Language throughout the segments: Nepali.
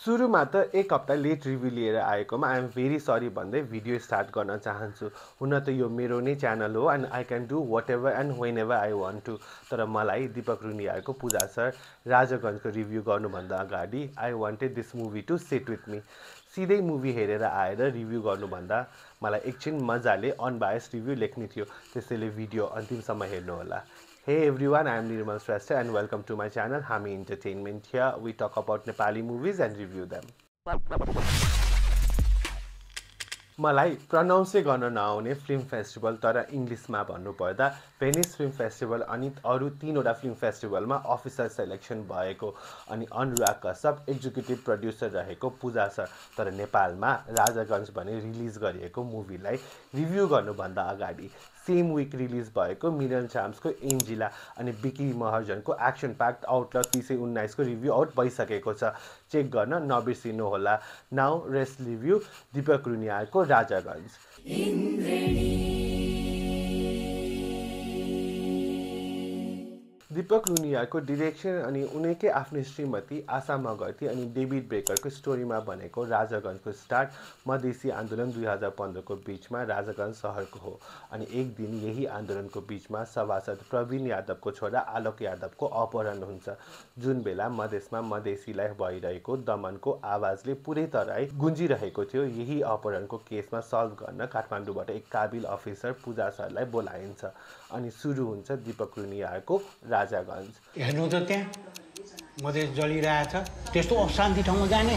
सुरुमा त एक हप्ता लेट रिभ्यू लिएर आएकोमा आई एम भेरी सरी भन्दै भिडियो स्टार्ट गर्न चाहन्छु। हुन त यो मेरो नै च्यानल हो and I can do whatever and whenever I want to. तर मलाई दीपक रुनियाको पूजा सर राजागञ्जको रिभ्यू गर्नुभन्दा अगाडि I wanted this movie to sit with me. सिधै मुभी हेरेर आएर रिभ्यू गर्नुभन्दा मलाई एकछिन मजाले अनबायस्ड रिभ्यू लेख्ने थियो, त्यसैले भिडियो अन्तिमसम्म हेर्नुहोला। Hey everyone, I am Nirmal Shrestha and welcome to my channel Hami Entertainment. Here we talk about Nepali movies and review them. मलाई प्रनाउन्सै गर्न नआउने फिल्म फेस्टिभल तर इङ्ग्लिसमा भन्नुपर्दा भेनिस फिल्म फेस्टिभल अनि अरू 3वटा फिल्म फेस्टिभलमा अफिसर सेलेक्सन भएको अनि अनुराग कश्यप एक्जिक्युटिभ प्रड्युसर रहेको पूजा सर। तर नेपालमा राजागञ्ज भने रिलिज गरिएको मुभीलाई रिभ्यू गर्नुभन्दा अगाडि सेम विक रिलिज भएको मिरन चाम्सको एन्जिला अनि बिकी महर्जनको एक्सन प्याक्ड आउटलट 319 को रिभ्यू आउट भइसकेको छ। चेक गर्न नबिर्सिनुहोला। नाउ रेस्ट रिभ्यू दीपक रुनियाको राजागञ्ज। दीपक रुनियाको डिरेक्सन अनि उनैकै आफ्नै श्रीमती आशा मगर्ती अनि डेभिड ब्रेकरको स्टोरीमा बनेको राजागञ्जको स्टार्ट मधेसी आन्दोलन 2015 को बीचमा राजागञ्ज सहरको हो अनि एक दिन यही आन्दोलनको बीचमा सभासद प्रवीण यादवको छोरा आलोक यादवको अपहरण हुन्छ। जुन बेला मधेसमा मधेसीलाई भइरहेको दमनको आवाजले पुरै तराई गुन्जिरहेको थियो, यही अपहरणको केसमा सल्भ गर्न काठमाडौँबाट एक काबिल अफिसर पूजा सरलाई बोलाइन्छ अनि सुरु हुन्छ दीपक रुनियाको राजागञ्ज। हेर्नु त त्यहाँ मधेस जलिरहेछ, त्यस्तो अशान्ति ठाउँमा जाने।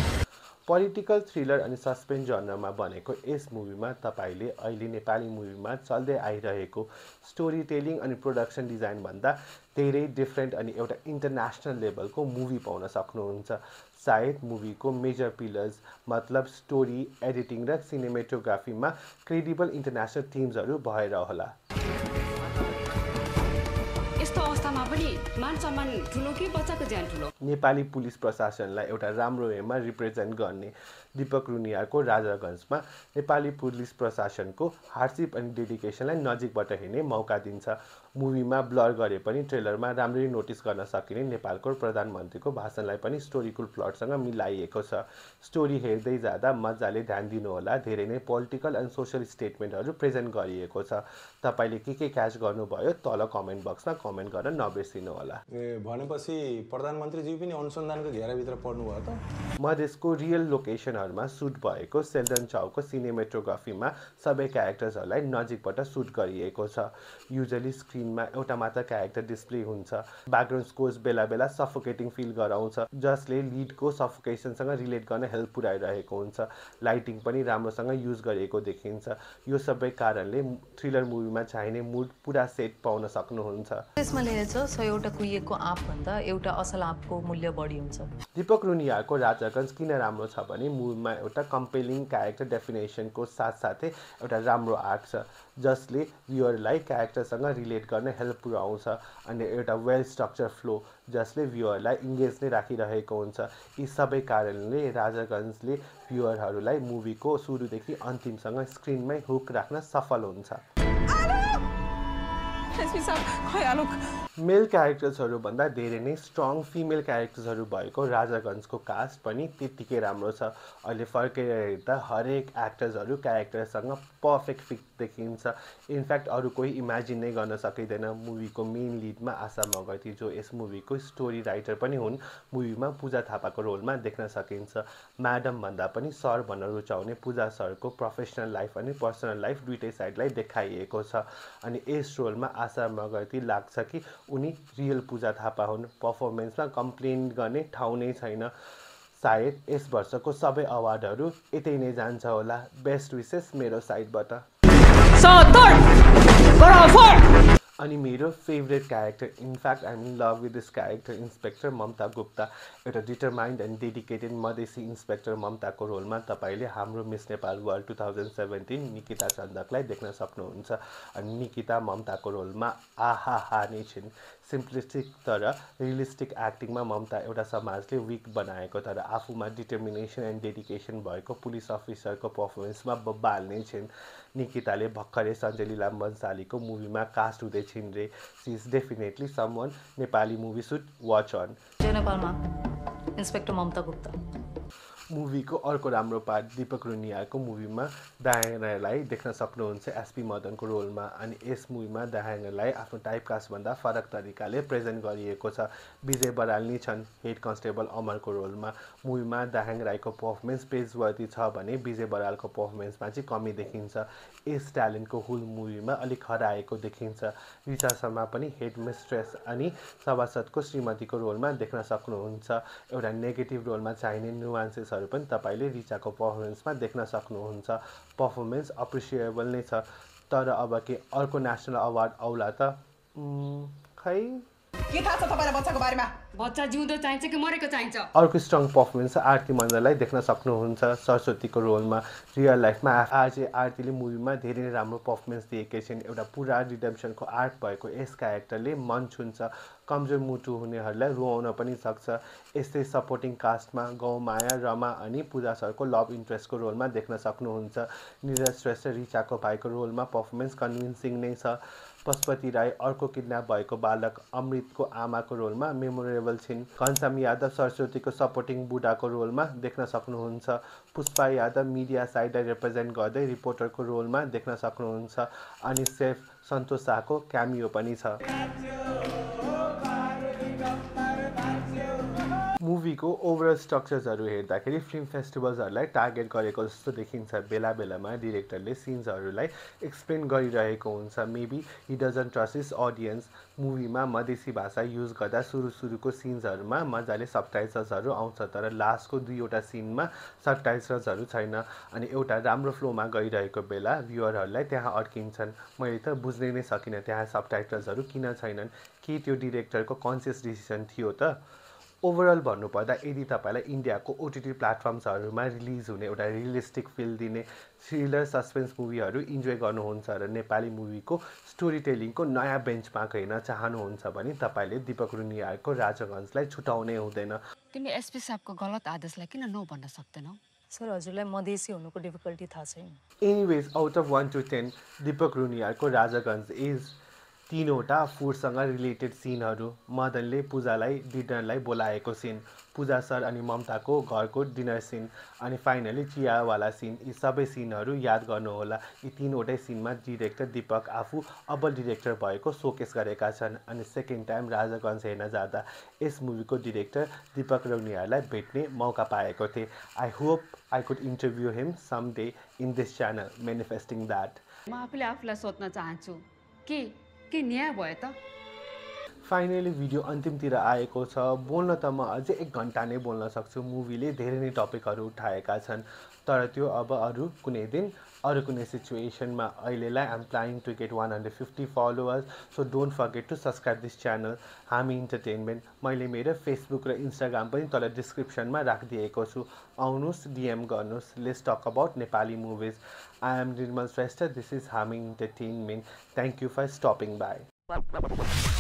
पोलिटिकल थ्रिलर अनि सस्पेन्स जनरमा बनेको यस मुभीमा तपाईले अहिले नेपाली मुभीमा चल्दै आइरहेको स्टोरी टेलिङ अनि प्रोडक्सन डिजाइन भन्दा धेरै डिफरेन्ट अनि एउटा इन्टरनेसनल लेभलको मुभी पाउन सक्नुहुन्छ। सायद मुभीको मेजर पिलर्स मतलब स्टोरी, एडिटिङ र सिनेमेटोग्राफीमा क्रेडिबल इन्टरनेसनल टिम्सहरू भएर होला। नेपाली पुलिस प्रशासनलाई एउटा राम्रो वेमा रिप्रेजेन्ट गर्ने दीपक रुनियाको राजागञ्जमा नेपाली पुलिस प्रशासनको हार्डसिप अनि डेडिकेसनलाई नजिकबाट हेर्ने मौका दिन्छ। मुभीमा ब्लर गरे पनि ट्रेलरमा राम्ररी नोटिस गर्न सकिने नेपालको प्रधानमन्त्रीको भाषणलाई पनि स्टोरीकुल प्लटसँग मिलाइएको छ। स्टोरी हेर्दै जाँदा मजाले ध्यान दिनुहोला, धेरै नै पोलिटिकल एन्ड सोसल स्टेटमेन्टहरू प्रेजेन्ट गरिएको छ। तपाईले के क्याच गर्नुभयो तल कमेन्ट बक्समा कमेन्ट गर्न नबिर्सिनुहोला। भनेपछि प्रधानमन्त्रीज्यू पनि अनुसन्धानको घेराभित्र पर्नुभयो त। मधेसको रियल लोकेसनहरूमा सुट भएको सेल्डन चाउको सिनेमेटोग्राफीमा सबै क्यारेक्टर्सहरूलाई नजिकबाट सुट गरिएको छ। युजली स्क्रिनमा एउटा मात्र क्यारेक्टर डिस्प्ले हुन्छ। ब्याकग्राउन्ड स्कोर्स बेला बेला सफोकेटिङ फिल गराउँछ, जसले लिडको सफोकेसनसँग रिलेट गर्न हेल्प पुर्याइरहेको हुन्छ। लाइटिङ पनि राम्रोसँग युज गरिएको देखिन्छ। यो सबै कारणले थ्रिलर मुभीमा चाहिने मुड पुरा सेट पाउन सक्नुहुन्छ। त्यसमा लेखेछ 100 कुहिएको आँप भन्दा एउटा असल आँपको मूल्य बढी हुन्छ। दीपक रुनियाको राजागञ्ज किन राम्रो छ भने मुभीमा एउटा कम्पेलिङ क्यारेक्टर डेफिनेसनको साथसाथै एउटा राम्रो आर्क छ, जसले भ्युअरलाई क्यारेक्टरसँग रिलेट गर्न हेल्प पुर्याउँछ अनि एउटा वेल स्ट्रक्चर फ्लो जसले भ्युअरलाई इङ्गेज नै राखिरहेको हुन्छ। यी सबै कारणले राजागञ्जले भ्युअरहरूलाई मुभीको सुरुदेखि अन्तिमसँग स्क्रिनमै हुक राख्न सफल हुन्छ। मेल क्यारेक्टर्सहरू भन्दा धेरै नै स्ट्रङ फिमेल क्यारेक्टर्सहरू भएको राजागञ्जको कास्ट पनि त्यत्तिकै राम्रो छ। अहिले फर्केर हेर्दा हरेक एक्टर्सहरू क्यारेक्टरसँग पर्फेक्ट फिट देखिन्छ। इनफ्याक्ट अरू कोही इमेजिन नै गर्न सकिँदैन। मुभीको मेन लिडमा आशा मगर्ती जो यस मुभीको स्टोरी राइटर पनि हुन्, मुभीमा पूजा थापाको रोलमा देख्न सकिन्छ। म्याडम भन्दा पनि सर भन्न रुचाउने पूजा सरको प्रोफेसनल लाइफ अनि पर्सनल लाइफ दुइटै साइडलाई देखाइएको छ अनि यस रोलमा आशा मगर्ती लाग्छ कि उनी रियल पूजा थापा हुन्। पर्फर्मेन्समा कम्प्लेन गर्ने ठाउँ नै छैन। सायद यस वर्षको सबै अवार्डहरू यतै नै जान्छ होला। बेस्ट विसेस मेरो साइडबाट। अनि मेरो favourite character, in fact I am in love with this character, inspector Mamata Gupta. एउटा determined and dedicated Madhesi inspector ममताको रोलमा तपाईँले हाम्रो मिस नेपाल वर्ल्ड 2017 निकिता चन्दकलाई देख्न सक्नुहुन्छ अनि निकिता ममताको रोलमा आहा नै छिन्। सिम्प्लिस्टिक तर रियलिस्टिक एक्टिङमा ममता एउटा समाजले विक बनाएको तर आफूमा डिटर्मिनेसन एन्ड डेडिकेसन भएको पुलिस अफिसरको पर्फर्मेन्समा बब्बाल नै छिन्। निकिताले भर्खरै सञ्जय लीला बन्सालीको मुभीमा कास्ट हुँदै छिन् रे। She is definitely someone Nepali movie should watch on. नेपालमा इन्सपेक्टर ममता गुप्ता मुभीको अर्को राम्रो पार्ट दीपक रुनियाको मुभीमा दायाङलाई देख्न सक्नुहुन्छ एसपी मदनको रोलमा। अनि यस मुभीमा दायाङलाई आफ्नो टाइपकास्टभन्दा फरक तरिकाले प्रेजेन्ट गरिएको छ। विजय बराल नै छन् हेड कन्स्टेबल अमरको रोलमा। मुभीमा दायाङ राईको पर्फर्मेन्स पेजवर्दी छ भने विजय बरालको पर्फर्मेन्समा चाहिँ कमी देखिन्छ। यस ट्यालेन्टको हुल मुभीमा अलिक हराएको देखिन्छ। रिचा शर्मा पनि हेड मिस्ट्रेस अनि सभासदको श्रीमतीको रोलमा देख्न सक्नुहुन्छ। एउटा नेगेटिभ रोलमा चाहिने नुवान्सेसहरू पनि तपाईँले रिचाको पर्फर्मेन्समा देख्न सक्नुहुन्छ। पर्फर्मेन्स अप्रिसिएबल नै छ। तर अब के अर्को नेसनल अवार्ड आउला त खै के थाहा छ तपाईलाई बच्चाको बारेमा? बच्चा जिउँदो चाहिन्छ कि मरेको चाहिन्छ? अर्को स्ट्रङ पर्फर्मेन्स आरती मण्डललाई देख्न सक्नुहुन्छ सरस्वतीको रोलमा। रियल लाइफमा आरतीले मुभीमा धेरै नै राम्रो पर्फर्मेन्स दिएकै छिन्। एउटा पुरा रिडेम्सनको आर्क भएको यस क्यारेक्टरले मन छुन्छ। कमजोर मुटु हुनेहरूलाई रुवाउन पनि सक्छ। यस्तै सपोर्टिङ कास्टमा गौमाया, रमा अनि पूजा सरको लभ इन्ट्रेस्टको रोलमा देख्न सक्नुहुन्छ। निरज श्रेष्ठ रिचाको भाइको रोलमा पर्फर्मेन्स कन्भिन्सिङ नै छ। पशुपति राई अर्को किडन्याप भएको बालक अमृतको आमाको रोलमा मेमोरेबल छिन्। घनश्याम यादव सरस्वतीको सपोर्टिङ बुढाको रोलमा देख्न सक्नुहुन्छ। पुष्पा यादव मिडिया साइडलाई रिप्रेजेन्ट गर्दै रिपोर्टरको रोलमा देख्न सक्नुहुन्छ। अनि सेफ सन्तोष शाहको क्यामियो पनि छ। मुभीको ओभरअल स्ट्रक्चर्सहरू हेर्दाखेरि फिल्म फेस्टिभल्सहरूलाई टार्गेट गरेको जस्तो देखिन्छ। बेला बेलामा डिरेक्टरले सिन्सहरूलाई एक्सप्लेन गरिरहेको हुन्छ। Maybe he doesn't trust his audience. मुभीमा मधेसी भाषा युज गर्दा सुरुको सिन्सहरूमा मजाले सबटाइटल्सहरू आउँछ, तर लास्टको 2वटा सिनमा सबटाइटल्सहरू छैन। अनि एउटा राम्रो फ्लोमा गइरहेको बेला भ्युअरहरूलाई त्यहाँ अड्किन्छन्। मैले त बुझ्नै नै सकिनँ त्यहाँ सबटाइटल्सहरू किन छैनन्। के त्यो डिरेक्टरको कन्सियस डिसिसन थियो त? ओभरअल भन्नुपर्दा यदि तपाईँलाई इन्डियाको ओटिटी प्लेटफर्म्सहरूमा रिलिज हुने एउटा रियलिस्टिक फिल दिने थ्रिलर सस्पेन्स मुभीहरू इन्जोय गर्नुहुन्छ र नेपाली मुभीको स्टोरी टेलिङको नयाँ बेन्चमार्क हेर्न चाहनुहुन्छ भने तपाईँले दीपक रुनियाको राजागञ्जलाई छुटाउनै हुँदैन। तिमी एसपी साहबको गलत आदेशलाई किन नो भन्न सक्दैनौ? सर हजुरलाई मधेसी हुनुको डिफिकल्टी थाहा छैन? Anyways out of 1 to 10 Deepak रुनियाको राजागञ्ज इज 3वटा फुडसँग रिलेटेड सिनहरू। मदनले पूजालाई डिनरलाई बोलाएको सिन, पूजा सर अनि ममताको घरको डिनर सिन, अनि फाइनली चियावाला सिन। यी सबै सिनहरू याद गर्नुहोला। यी 3वटै सिनमा डिरेक्टर दीपक आफू अब डिरेक्टर भएको सोकेस गरेका छन्। अनि सेकेन्ड टाइम राजागञ्ज हेर्न जाँदा यस मुभीको डिरेक्टर दीपक रुनियालाई भेट्ने मौका पाएको थिएँ। I hope I could interview him some day in this channel, manifesting that. म आफूले आफूलाई सोध्न चाहन्छु के न्याय भयो त? फाइनली भिडियो अन्तिमतिर आएको छ। बोल्न त म अझै 1 घन्टा नै बोल्न सक्छु। मुभीले धेरै नै टपिकहरू उठाएका छन्, तर त्यो अब अरू कुनै दिन अरू कुनै सिचुएसनमा। अहिलेलाई I'm planning to get 150 followers, so don't forget to subscribe this channel हामी इन्टरटेनमेन्ट। मैले मेरो फेसबुक र इन्स्टाग्राम पनि तल डिस्क्रिप्सनमा राखिदिएको छु। आउनुहोस्, डिएम गर्नुहोस्। Let's talk about Nepali movies. I am Nirmal Shrestha, this is Hami Entertainment. Thank you for stopping by.